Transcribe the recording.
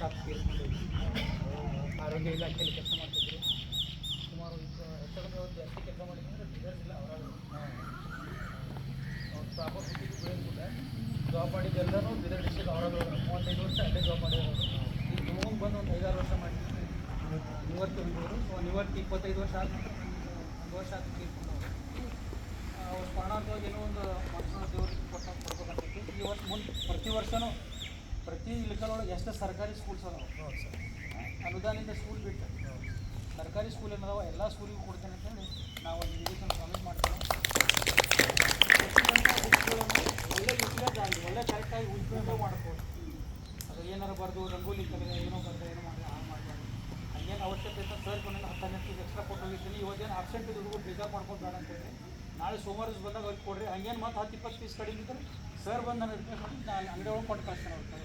Shop ತೀರ್ಕೊಂಡಿದ್ವಿ. ಆರೋಗ್ಯ ಇಲಾಖೆಯಲ್ಲಿ ಕೆಲಸ ಮಾಡ್ತಿದ್ರು. ಸುಮಾರು ಹೆಚ್ಚು ಜಾಸ್ತಿ ಕೆಲಸ ಮಾಡಿದ್ರೆ ರಿಸಲ್ಟ್ ಇಲ್ಲ. ಅವ್ರು ಪ್ರಾಪರ್ ಸಿಟಿಗೆ ಬೆಳೆದ್ಬಿಟ್ಟೆ ಜಾಬ್ ಮಾಡಿದ್ದೆಲ್ಲರೂ ಬೇರೆ ಡಿಸ್ಟ್ರಿಕ್ಟ್ ಅವರಾಗ 35 ವರ್ಷ ಅಲ್ಲೇ ಜಾಬ್ ಮಾಡಿರೋರು. ಈಗ ನಮಗೆ ಬಂದು ಒಂದು 5-6 ವರ್ಷ ಮಾಡಿದ್ರು. ನ್ಯೂವರ್ಕ್ ಹೋಗಿದ್ರು. ಸೊ ನ್ಯೂವರ್ಕ್ 25 ವರ್ಷ ಆದ್ಮೇಲೆ 1 ವರ್ಷ ಆದ ತೀರ್ಕೊಂಡವರು. ಅವ್ರು ಸ್ಮರಣಾರ್ಥವಾಗಿ ಏನೋ ಒಂದು ಮನುಷ್ಯನ ದೇವರಿಗೆ ಕೊಡ್ಬೇಕಂತೈತಿ. ಈ ವರ್ಷ ಮುಂದೆ ಪ್ರತಿ ವರ್ಷವೂ ಪ್ರತಿ ಇಲಾಖೆಯೊಳಗೆ ಎಷ್ಟು ಸರ್ಕಾರಿ ಸ್ಕೂಲ್ಸ್ ಅದಾವೆ, ಅನುದಾನಿತ ಸ್ಕೂಲ್ ಬಿಟ್ಟು ಸರ್ಕಾರಿ ಸ್ಕೂಲ್ ಏನದಾವ ಎಲ್ಲ ಸ್ಕೂಲಿಗೂ ಕೊಡ್ತೇನೆ ಅಂತೇಳಿ ನಾವು ಒಂದು ನಿವೇಶನ ಪ್ರಾಮಿಸ್ ಮಾಡ್ತೇವೆ. ಒಳ್ಳೆ ಯೂಸ್ಲೇಜ್ ಆಗಲಿ, ಒಳ್ಳೆ ಕರೆಕ್ಟಾಗಿ ಉಪಯೋಗ ಮಾಡ್ಬೋದು. ಅದು ಏನಾರು ಬರೆದು ರಂಗೋಲಿ ಕಲಿದೆ ಏನೋ ಬರೆದು ಏನೋ ಮಾಡಿ ಹಾಗೆ ಮಾಡಬಾರ್ದು. ಹಂಗೇನು ಅವಶ್ಯಕತೆ ಇತ್ತು ಸರ್ ಕೊನೆ 10 ನಿಮಿಷ ಎಕ್ಸ್ಟ್ರಾ ಕೊಟ್ಟು ಹೋಗಿರ್ತೀನಿ. ಇವತ್ತೇನು ಆಬ್ಸೆಂಟ್ ಇದ್ದು ಬೇಜಾರು ಮಾಡ್ಕೊಂಡು ಬೇಡ ಅಂತೇಳಿ ನಾಳೆ ಸೋಮವಾರ ದಿವಸ ಬಂದಾಗ ಅವ್ರಿಗೆ ಕೊಡ್ರಿ. ಹಂಗೇನು ಮತ್ತೆ 10-20 ಪೀಸ್ ಕಡಿಮೆ ಇದ್ದರೆ ಸರ್ ಬಂದು ನಾನು ರಿಕ್ವೆಸ್ಟ್ ಮಾಡಿ ನಾನು ಅಂಗಡಿ ಒಳಗೆ ಕೊಟ್ಟು ಕಳಿಸ್ತೇನೆ ಅವ್ರಿಗೆ.